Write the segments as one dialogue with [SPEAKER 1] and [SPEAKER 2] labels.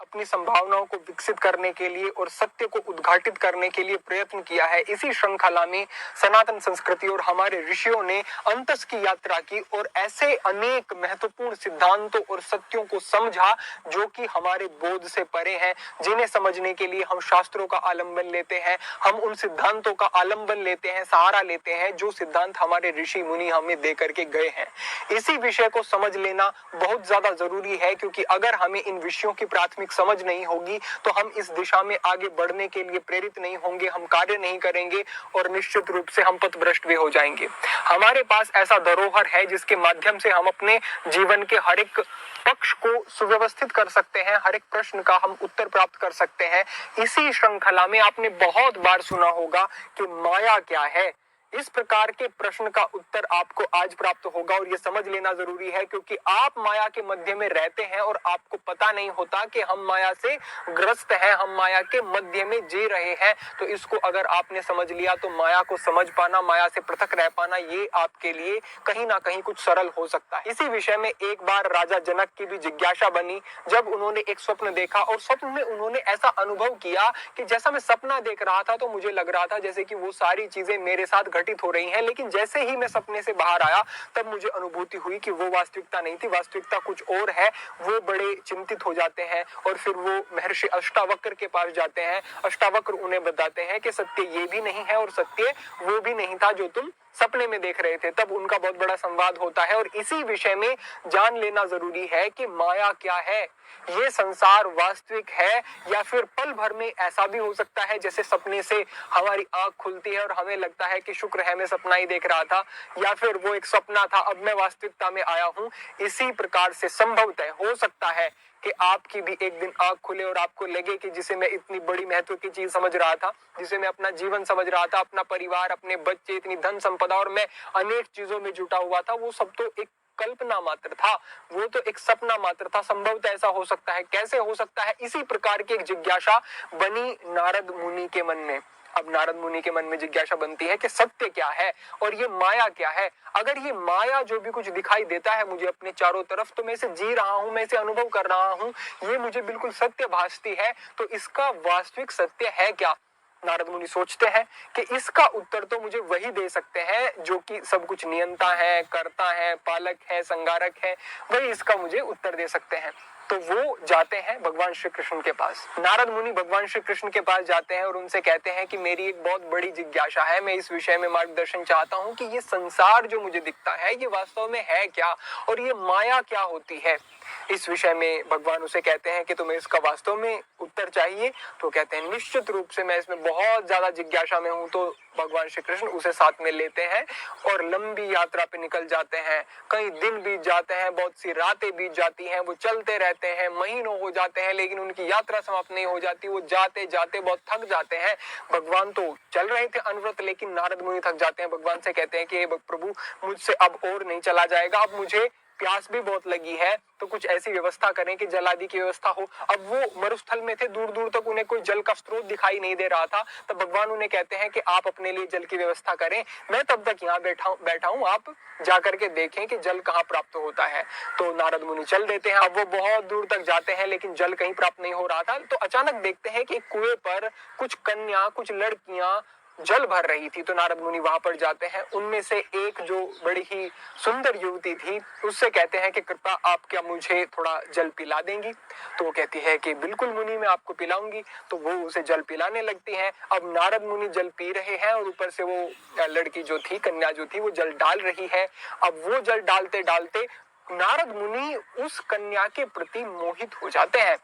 [SPEAKER 1] अपनी संभावनाओं को विकसित करने के लिए और सत्य को उद्घाटित करने के लिए प्रयत्न किया है। इसी श्रृंखला में सनातन संस्कृति और हमारे ऋषियों ने अंतस की यात्रा की और ऐसे अनेक महत्वपूर्ण सिद्धांतों और सत्यों को समझा जो कि हमारे बोध से परे हैं, जिन्हें समझने के लिए हम शास्त्रों का आलंबन लेते हैं। हम उन सिद्धांतों का आलंबन लेते हैं, सहारा लेते हैं जो सिद्धांत हमारे ऋषि मुनि हमें दे करके गए हैं। इसी विषय को समझ लेना बहुत ज्यादा जरूरी है, क्योंकि अगर हमें इन विषयों की प्राथमिक समझ नहीं होगी तो हम इस दिशा में आगे बढ़ने के लिए प्रेरित नहीं होंगे, हम कार्य नहीं करेंगे और निश्चित रूप से हम पथभ्रष्ट भी हो जाएंगे। हमारे पास ऐसा धरोहर है जिसके माध्यम से हम अपने जीवन के हर एक पक्ष को सुव्यवस्थित कर सकते हैं, हर एक प्रश्न का हम उत्तर प्राप्त कर सकते हैं। इसी श्रृंखला में आपने बहुत बार सुना होगा कि माया क्या है। इस प्रकार के प्रश्न का उत्तर आपको आज प्राप्त होगा और यह समझ लेना जरूरी है, क्योंकि आप माया के मध्य में रहते हैं और आपको पता नहीं होता कि हम माया से ग्रस्त हैं, हम माया के मध्य में जी रहे हैं। तो इसको अगर आपने समझ लिया तो माया को समझ पाना, माया से पृथक रह पाना, ये आपके लिए कहीं ना कहीं कुछ सरल हो सकता है। इसी विषय में एक बार राजा जनक की भी जिज्ञासा बनी जब उन्होंने एक स्वप्न देखा और स्वप्न में उन्होंने ऐसा अनुभव किया कि जैसा मैं सपना देख रहा था तो मुझे लग रहा था जैसे कि वो सारी चीजें मेरे साथ घटित हो रही हैं, लेकिन जैसे ही मैं सपने से बाहर आया तब मुझे अनुभूति हुई कि वो वास्तविकता नहीं थी, वास्तविकता कुछ और है। वो बड़े चिंतित हो जाते हैं और फिर वो महर्षि अष्टावक्र के पास जाते हैं। अष्टावक्र उन्हें बताते हैं कि सत्य ये भी नहीं है और सत्य वो भी नहीं था जो तुम सपने में देख रहे थे। तब उनका बहुत बड़ा संवाद होता है और इसी विषय में जान लेना जरूरी है कि माया क्या है, ये संसार वास्तविक है या फिर पल भर में ऐसा भी हो सकता है जैसे सपने से हमारी आंख खुलती है और हमें लगता है कि शुक्र है मैं सपना ही देख रहा था, या फिर वो एक सपना था अब मैं वास्तविकता में आया हूं। इसी प्रकार से संभवतः हो सकता है कि आपकी भी एक दिन आंख खुले और आपको लगे कि जिसे मैं इतनी बड़ी महत्व की चीज समझ रहा था, जिसे मैं अपना जीवन समझ रहा था, अपना परिवार, अपने बच्चे, इतनी धन संपदा और मैं अनेक चीजों में जुटा हुआ था, वो सब तो एक कल्पना मात्र था, वो तो एक सपना मात्र था। संभवतः ऐसा हो सकता है, कैसे हो सकता है? इसी प्रकार की एक जिज्ञासा बनी नारद मुनि के मन में। अब नारद मुनि के मन में जिज्ञासा बनती है कि सत्य क्या है और ये माया क्या है। अगर ये माया जो भी कुछ दिखाई देता है मुझे अपने चारों तरफ, तो मैं इसे जी रहा हूं, मैं इसे अनुभव कर रहा हूं, ये मुझे बिल्कुल सत्य भासती है, तो इसका वास्तविक सत्य है क्या? नारद मुनि सोचते हैं कि इसका उत्तर तो मुझे वही दे सकते हैं जो कि सब कुछ नियंता है, करता है, पालक है, संगारक है, वही इसका मुझे उत्तर दे सकते हैं। तो वो जाते हैं भगवान श्री कृष्ण के पास। नारद मुनि भगवान श्री कृष्ण के पास जाते हैं और उनसे कहते हैं कि मेरी एक बहुत बड़ी जिज्ञासा है, मैं इस विषय में मार्गदर्शन चाहता हूं कि ये संसार जो मुझे दिखता है ये वास्तव में है क्या और ये माया क्या होती है। इस विषय में भगवान उसे कहते हैं कि तुम्हें इसका वास्तव में उत्तर चाहिए। तो कहते हैं निश्चित रूप से मैं इसमें बहुत ज्यादा जिज्ञासा में हूं। तो भगवान श्री कृष्ण उसे साथ में लेते हैं और लंबी यात्रा पे निकल जाते हैं। कई दिन बीत जाते हैं, बहुत सी रातें बीत जाती हैं, वो चलते रहते हैं, महीनों हो जाते हैं, लेकिन उनकी यात्रा समाप्त नहीं हो जाती। वो जाते जाते बहुत थक जाते हैं। भगवान तो चल रहे थे अनवरत, लेकिन नारद मुनि थक जाते हैं। भगवान से कहते हैं कि प्रभु मुझसे अब और नहीं चला जाएगा, अब मुझे प्यास भी बहुत लगी है, तो कुछ ऐसी व्यवस्था करें कि जल आदि की व्यवस्था हो। अब वो मरुस्थल में थे, दूर दूर तक उन्हें कोई जल का स्रोत दिखाई नहीं दे रहा था। तब भगवान उन्हें कहते हैं कि आप अपने लिए जल की व्यवस्था करें, मैं तब तक यहाँ बैठा हूँ, आप जाकर के देखें कि जल कहाँ प्राप्त होता है। तो नारद मुनि चल देते हैं। अब वो बहुत दूर तक जाते हैं लेकिन जल कहीं प्राप्त नहीं हो रहा था। तो अचानक देखते हैं कि कुएं पर कुछ कन्या, कुछ लड़कियां जल भर रही थी। तो नारद मुनि वहां पर जाते हैं। उनमें से एक जो बड़ी ही सुंदर युवती थी उससे कहते हैं कि कृपा आप क्या मुझे थोड़ा जल पिला देंगी। तो वो कहती है कि बिल्कुल मुनि, मैं आपको पिलाऊंगी। तो वो उसे जल पिलाने लगती है। अब नारद मुनि जल पी रहे हैं और ऊपर से वो लड़की जो थी, कन्या जो थी, वो जल डाल रही है। अब वो जल डालते डालते नारद मुनि उस कन्या के प्रति मोहित हो जाते हैं।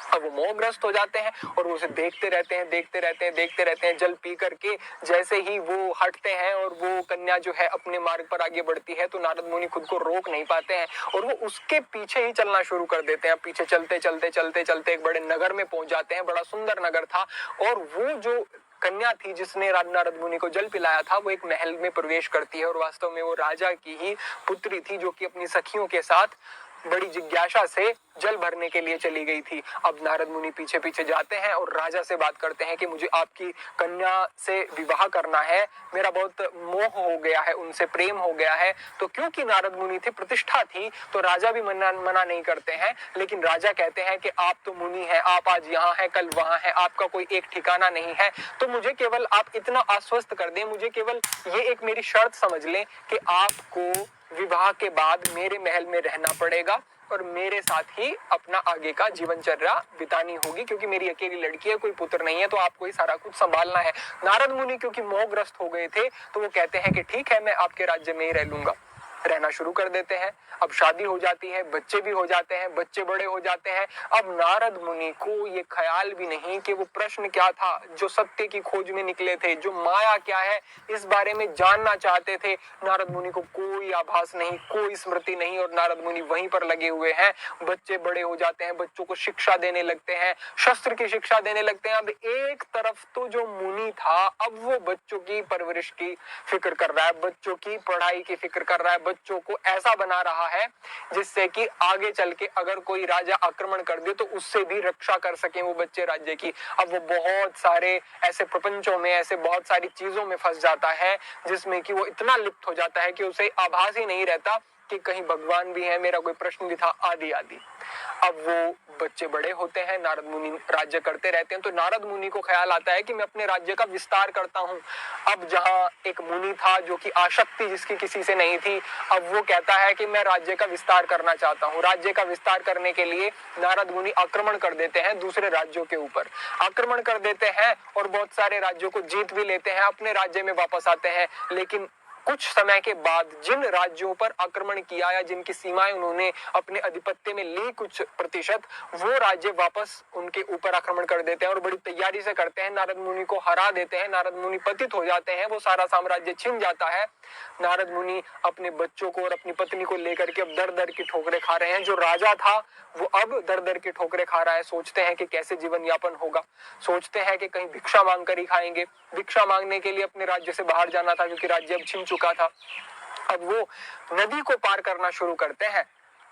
[SPEAKER 1] अब वो मोहग्रस्त हो जाते हैं और वो उसे देखते रहते हैं। जल पी करके जैसे ही वो हटते हैं और वो कन्या जो है अपने मार्ग पर आगे बढ़ती है, तो नारद मुनि खुद को रोक नहीं पाते हैं और वो उसके पीछे ही चलना शुरू कर देते हैं। पीछे चलते एक बड़े नगर में पहुंच जाते हैं। बड़ा सुंदर नगर था और वो जो कन्या थी जिसने नारद मुनि को जल पिलाया था, वो एक महल में प्रवेश करती है और वास्तव में वो राजा की ही पुत्री थी जो कि अपनी सखियों के साथ बड़ी जिज्ञासा से जल भरने के लिए चली गई थी। अब नारद मुनि पीछे पीछे जाते हैं और राजा से बात करते हैं कि मुझे आपकी कन्या से विवाह करना है, मेरा बहुत मोह हो गया है, उनसे प्रेम हो गया है। तो क्योंकि नारद मुनि थे, प्रतिष्ठा थी, तो राजा भी मना नहीं करते हैं। लेकिन राजा कहते हैं कि आप तो मुनि हैं, आप आज यहाँ हैं, कल वहां हैं, आपका कोई एक ठिकाना नहीं है। तो मुझे केवल आप इतना आश्वस्त कर दें, मुझे केवल ये एक मेरी शर्त समझ लें कि आपको विवाह के बाद मेरे महल में रहना पड़ेगा और मेरे साथ ही अपना आगे का जीवनचर्या बितानी होगी, क्योंकि मेरी अकेली लड़की है, कोई पुत्र नहीं है, तो आपको ही सारा कुछ संभालना है। नारद मुनि क्योंकि मोहग्रस्त हो गए थे, तो वो कहते हैं कि ठीक है, मैं आपके राज्य में ही रह लूंगा। रहना शुरू कर देते हैं। अब शादी हो जाती है, बच्चे भी हो जाते हैं, बच्चे बड़े हो जाते हैं। अब नारद मुनि को ये ख्याल भी नहीं कि वो प्रश्न क्या था जो सत्य की खोज में निकले थे, जो माया क्या है इस बारे में जानना चाहते थे। नारद मुनि को कोई आभास नहीं, कोई स्मृति नहीं, और नारद मुनि वहीं पर लगे हुए हैं। बच्चे बड़े हो जाते हैं, बच्चों को शिक्षा देने लगते हैं, शस्त्र की शिक्षा देने लगते हैं। अब एक तरफ तो जो मुनि था, अब वो बच्चों की परवरिश की फिक्र कर रहा है, बच्चों की पढ़ाई की फिक्र कर रहा है, बच्चों को ऐसा बना रहा है जिससे कि आगे चल के अगर कोई राजा आक्रमण कर दे तो उससे भी रक्षा कर सके वो बच्चे राज्य की। अब वो बहुत सारे ऐसे प्रपंचों में, ऐसे बहुत सारी चीजों में फंस जाता है जिसमें कि वो इतना लिप्त हो जाता है कि उसे आभास ही नहीं रहता कि कहीं भगवान भी है, मेरा कोई प्रश्न भी था, आदि आदि। अब वो बच्चे बड़े होते हैं, नारद मुनि राज्य करते रहते हैं, तो नारद मुनि को ख्याल आता है कि मैं अपने राज्य का विस्तार करता हूं। अब जहां एक मुनि था जो कि आसक्ति जिसकी किसी से नहीं थी, अब वो कहता है कि मैं राज्य का विस्तार करना चाहता हूं। राज्य का विस्तार करने के लिए नारद मुनि आक्रमण कर देते हैं दूसरे राज्यों के ऊपर, आक्रमण कर देते हैं और बहुत सारे राज्यों को जीत भी लेते हैं, अपने राज्य में वापस आते हैं। लेकिन कुछ समय के बाद जिन राज्यों पर आक्रमण किया या जिनकी सीमाएं उन्होंने अपने अधिपत्य में ली कुछ प्रतिशत, वो राज्य वापस उनके ऊपर आक्रमण कर देते हैं और बड़ी तैयारी से करते हैं, नारद मुनि को हरा देते हैं, नारद मुनि पतित हो जाते हैं, वो सारा साम्राज्य छिन जाता है। नारद मुनि अपने बच्चों को और अपनी पत्नी को लेकर के अब दर दर की ठोकरें खा रहे हैं। जो राजा था वो अब दर दर की ठोकरें खा रहा है, सोचते हैं कि कैसे जीवन यापन होगा, सोचते हैं कि कहीं भिक्षा मांग कर ही खाएंगे। भिक्षा मांगने के लिए अपने राज्य से बाहर जाना था क्योंकि राज्य अब छिन चुका था। अब वो नदी को पार करना शुरू करते हैं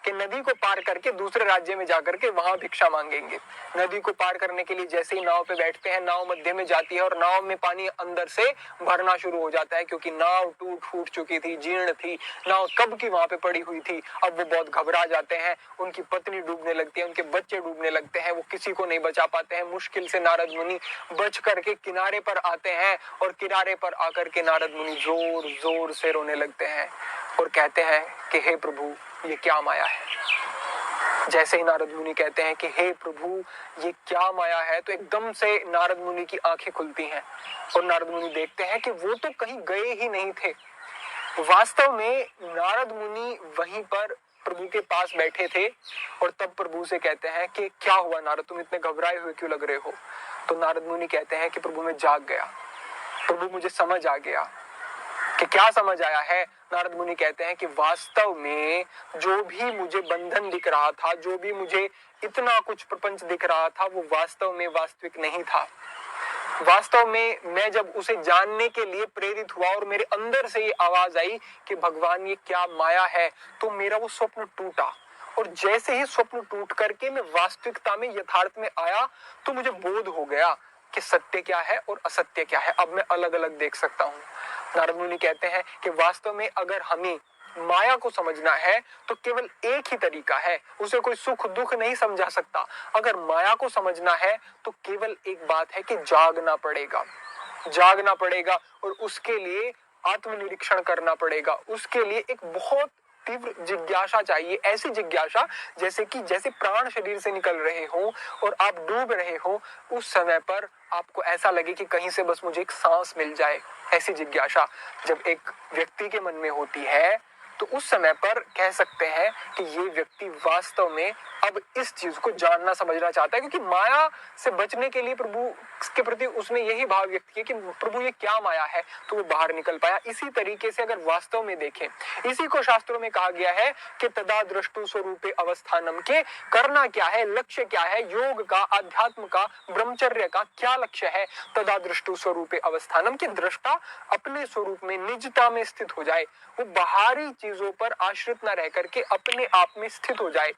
[SPEAKER 1] कि नदी को पार करके दूसरे राज्य में जाकर के वहां भिक्षा मांगेंगे। नदी को पार करने के लिए जैसे ही नाव पे बैठते हैं, नाव मध्य में जाती है और नाव में पानी अंदर से भरना शुरू हो जाता है, क्योंकि नाव टूट फूट चुकी थी, जीर्ण थी, नाव कब की वहां पे पड़ी हुई थी। अब वो बहुत घबरा जाते हैं, उनकी पत्नी डूबने लगती है, उनके बच्चे डूबने लगते हैं, वो किसी को नहीं बचा पाते हैं। मुश्किल से नारद मुनि बच करके किनारे पर आते हैं और किनारे पर आकर के नारद मुनि जोर जोर से रोने लगते हैं और कहते हैं कि हे प्रभु, ये क्या माया है। जैसे ही नारद मुनि कहते हैं कि हे प्रभु, ये क्या माया है, तो एकदम से नारद मुनि की आंखें खुलती हैं और नारद मुनि देखते हैं कि वो तो कहीं गए ही नहीं थे। वास्तव में नारद मुनि वहीं पर प्रभु के पास बैठे थे और तब प्रभु से कहते हैं कि क्या हुआ नारद, तुम इतने घबराए हुए क्यों लग रहे हो। तो नारद मुनि कहते हैं कि प्रभु, मैं जाग गया, प्रभु मुझे समझ आ गया। कि क्या समझ आया है। नारद मुनि कहते हैं कि वास्तव में जो भी मुझे बंधन दिख रहा था, जो भी मुझे इतना कुछ प्रपंच दिख रहा था, वो वास्तव में वास्तविक नहीं था। वास्तव में मैं जब उसे जानने के लिए प्रेरित हुआ और मेरे अंदर से ये आवाज आई कि भगवान ये क्या माया है, तो मेरा वो स्वप्न टूटा। और जैसे ही स्वप्न टूट करके मैं वास्तविकता में, यथार्थ में आया, तो मुझे बोध हो गया कि सत्य क्या है और असत्य क्या है। अब मैं अलग अलग देख सकता हूँ। नारद मुनि कहते हैं कि वास्तव में अगर हमें माया को समझना है तो केवल एक ही तरीका है, उसे कोई सुख दुख नहीं समझा सकता। अगर माया को समझना है तो केवल एक बात है कि जागना पड़ेगा, जागना पड़ेगा और उसके लिए आत्मनिरीक्षण करना पड़ेगा। उसके लिए एक बहुत तीव्र जिज्ञासा चाहिए, ऐसी जिज्ञासा जैसे प्राण शरीर से निकल रहे हो और आप डूब रहे हो, उस समय पर आपको ऐसा लगे कि कहीं से बस मुझे एक सांस मिल जाए। ऐसी जिज्ञासा जब एक व्यक्ति के मन में होती है तो उस समय पर कह सकते हैं कि ये व्यक्ति वास्तव में अब इस चीज को जानना समझना चाहता है, क्योंकि माया से बचने के लिए प्रभु के प्रति उसने यही भाव व्यक्त किया कि प्रभु ये क्या माया है, तो वो बाहर निकल पाया। इसी तरीके से अगर वास्तव में देखें, इसी को शास्त्रों में कहा गया है कि तदा दृष्टु स्वरूपे अवस्थानम, के करना क्या है, लक्ष्य क्या है, योग का, अध्यात्म का, ब्रह्मचर्य का क्या लक्ष्य है। तदा दृष्टु स्वरूपे अवस्थानम, की दृष्टा अपने स्वरूप में, निजता में स्थित हो जाए, वो बाहरी चीजों पर आश्रित न रह करके अपने आप में स्थित हो जाए।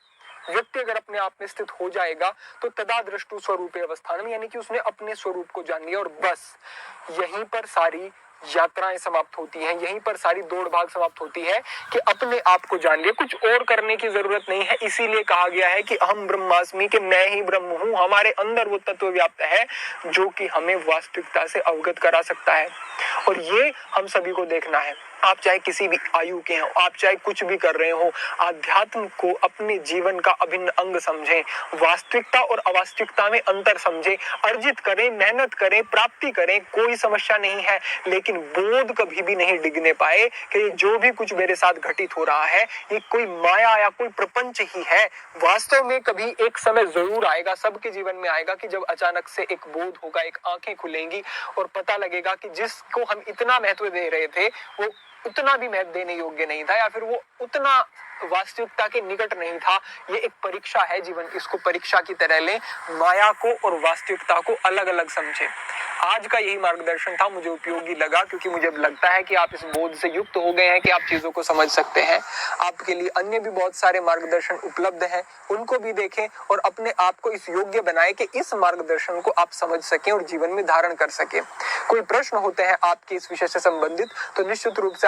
[SPEAKER 1] व्यक्ति अगर अपने आप में स्थित हो जाएगा तो तदा दृष्टु स्वरूपे अवस्थानम, यानी कि उसने अपने स्वरूप को जान लिया और बस यहीं पर सारी यात्राएं समाप्त होती हैं, यहीं पर सारी दौड़ भाग समाप्त होती है कि अपने आप को जान लिया, कुछ और करने की जरूरत नहीं है। इसीलिए कहा गया है कि अहम ब्रह्मास्मि, कि मैं ही ब्रह्म हूं। हमारे अंदर वो तत्व व्याप्त है जो कि हमें वास्तविकता से अवगत करा सकता है और ये हम सभी को देखना है। आप चाहे किसी भी आयु के हो, आप चाहे कुछ भी कर रहे हो, आध्यात्म को अपने जीवन का अभिन्न अंग समझें, वास्तविकता और अवास्तविकता में अंतर समझें, अर्जित करें, मेहनत करें, प्राप्ति करें, कोई समस्या नहीं है, लेकिन बोध कभी भी नहीं डिगने पाए कि जो भी कुछ मेरे साथ घटित हो रहा है ये कोई माया या कोई प्रपंच ही है। वास्तव में कभी एक समय जरूर आएगा, सबके जीवन में आएगा, कि जब अचानक से एक बोध होगा, एक आंखें खुलेंगी और पता लगेगा कि जिसको हम इतना महत्व दे रहे थे वो उतना भी महत्व देने योग्य नहीं था, या फिर वो उतना वास्तविकता के निकट नहीं था। ये एक परीक्षा है जीवन की, इसको परीक्षा की तरह लें, माया को और वास्तविकता को अलग अलग समझें। आज का यही मार्गदर्शन था, मुझे उपयोगी लगा, क्योंकि मुझे लगता है कि आप इस बोध से युक्त हो गए हैं कि आप चीजों को समझ सकते हैं। आपके लिए अन्य भी बहुत सारे मार्गदर्शन उपलब्ध हैं, उनको भी देखें और अपने आप को इस योग्य बनाएं कि इस मार्गदर्शन को आप समझ सकें और जीवन में धारण कर सकें। कोई प्रश्न होते हैं आपके इस विषय से संबंधित तो निश्चित रूप से आप